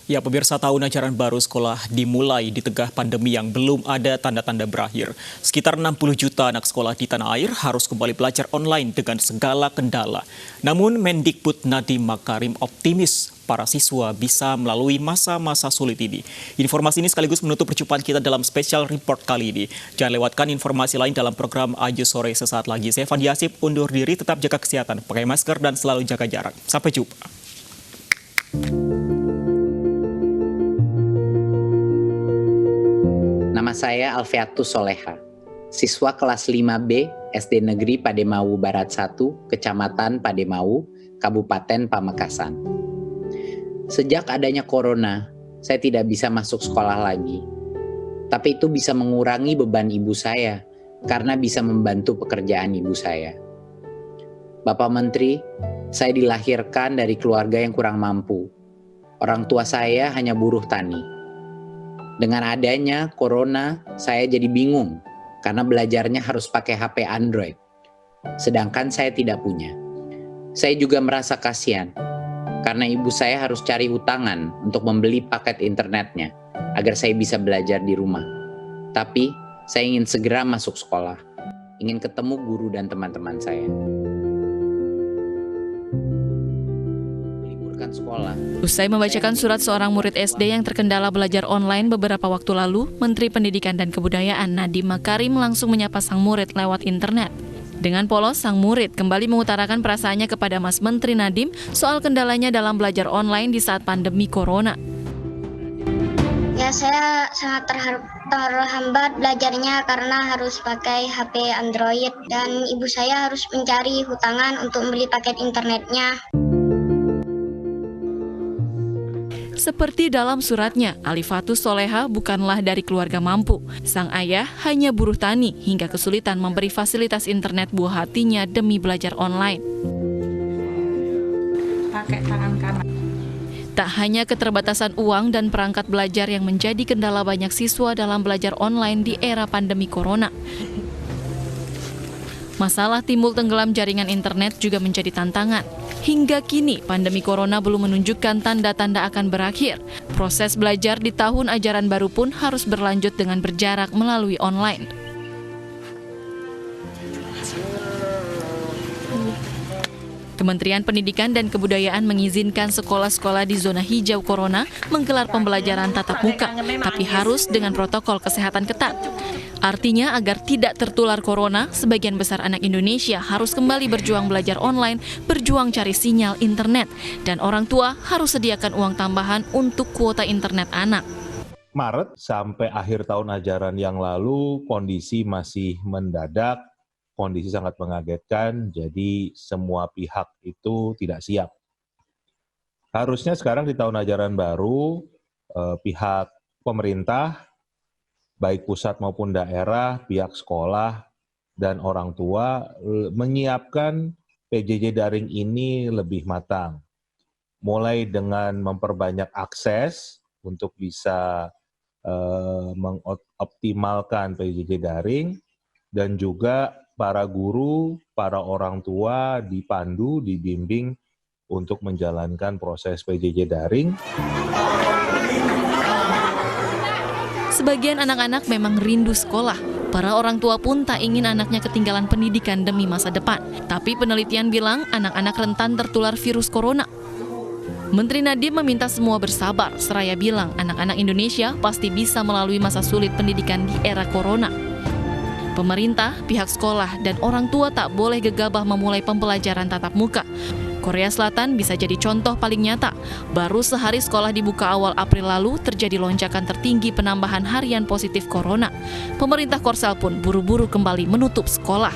Ya, pemirsa, tahun ajaran baru sekolah dimulai di tengah pandemi yang belum ada tanda-tanda berakhir. Sekitar 60 juta anak sekolah di tanah air harus kembali belajar online dengan segala kendala. Namun Mendikbud Nadiem Makarim optimis para siswa bisa melalui masa-masa sulit ini. Informasi ini sekaligus menutup perjumpaan kita dalam special report kali ini. Jangan lewatkan informasi lain dalam program Aju Sore sesaat lagi. Saya Fandi Asip, undur diri, tetap jaga kesehatan, pakai masker dan selalu jaga jarak. Sampai jumpa. Nama saya Alfiatus Soleha, siswa kelas 5B SD Negeri Pademau Barat 1, Kecamatan Pademau, Kabupaten Pamekasan. Sejak adanya corona, saya tidak bisa masuk sekolah lagi. Tapi itu bisa mengurangi beban ibu saya, karena bisa membantu pekerjaan ibu saya. Bapak Menteri, saya dilahirkan dari keluarga yang kurang mampu. Orang tua saya hanya buruh tani. Dengan adanya corona, saya jadi bingung karena belajarnya harus pakai HP Android. Sedangkan saya tidak punya. Saya juga merasa kasihan karena ibu saya harus cari hutangan untuk membeli paket internetnya agar saya bisa belajar di rumah. Tapi saya ingin segera masuk sekolah, ingin ketemu guru dan teman-teman saya. Sekolah. Usai membacakan surat seorang murid SD yang terkendala belajar online beberapa waktu lalu, Menteri Pendidikan dan Kebudayaan Nadiem Makarim langsung menyapa sang murid lewat internet. Dengan polos, sang murid kembali mengutarakan perasaannya kepada Mas Menteri Nadiem soal kendalanya dalam belajar online di saat pandemi corona. Ya, saya sangat terhambat belajarnya karena harus pakai HP Android dan ibu saya harus mencari hutangan untuk membeli paket internetnya. Seperti dalam suratnya, Alfiatus Soleha bukanlah dari keluarga mampu. Sang ayah hanya buruh tani hingga kesulitan memberi fasilitas internet buah hatinya demi belajar online. Pakai tangan kanan. Tak hanya keterbatasan uang dan perangkat belajar yang menjadi kendala banyak siswa dalam belajar online di era pandemi corona. Masalah timbul tenggelam jaringan internet juga menjadi tantangan. Hingga kini, pandemi corona belum menunjukkan tanda-tanda akan berakhir. Proses belajar di tahun ajaran baru pun harus berlanjut dengan berjarak melalui online. Kementerian Pendidikan dan Kebudayaan mengizinkan sekolah-sekolah di zona hijau corona menggelar pembelajaran tatap muka, tapi harus dengan protokol kesehatan ketat. Artinya agar tidak tertular corona, sebagian besar anak Indonesia harus kembali berjuang belajar online, berjuang cari sinyal internet, dan orang tua harus sediakan uang tambahan untuk kuota internet anak. Maret sampai akhir tahun ajaran yang lalu kondisi masih mendadak, kondisi sangat mengagetkan, jadi semua pihak itu tidak siap. Harusnya sekarang di tahun ajaran baru, pihak pemerintah, baik pusat maupun daerah, pihak sekolah, dan orang tua menyiapkan PJJ daring ini lebih matang. Mulai dengan memperbanyak akses untuk bisa mengoptimalkan PJJ daring, dan juga para guru, para orang tua dipandu, dibimbing untuk menjalankan proses PJJ daring. Sebagian anak-anak memang rindu sekolah. Para orang tua pun tak ingin anaknya ketinggalan pendidikan demi masa depan. Tapi penelitian bilang anak-anak rentan tertular virus corona. Menteri Nadiem meminta semua bersabar, seraya bilang anak-anak Indonesia pasti bisa melalui masa sulit pendidikan di era corona. Pemerintah, pihak sekolah, dan orang tua tak boleh gegabah memulai pembelajaran tatap muka. Korea Selatan bisa jadi contoh paling nyata. Baru sehari sekolah dibuka awal April lalu, terjadi lonjakan tertinggi penambahan harian positif corona. Pemerintah Korsel pun buru-buru kembali menutup sekolah.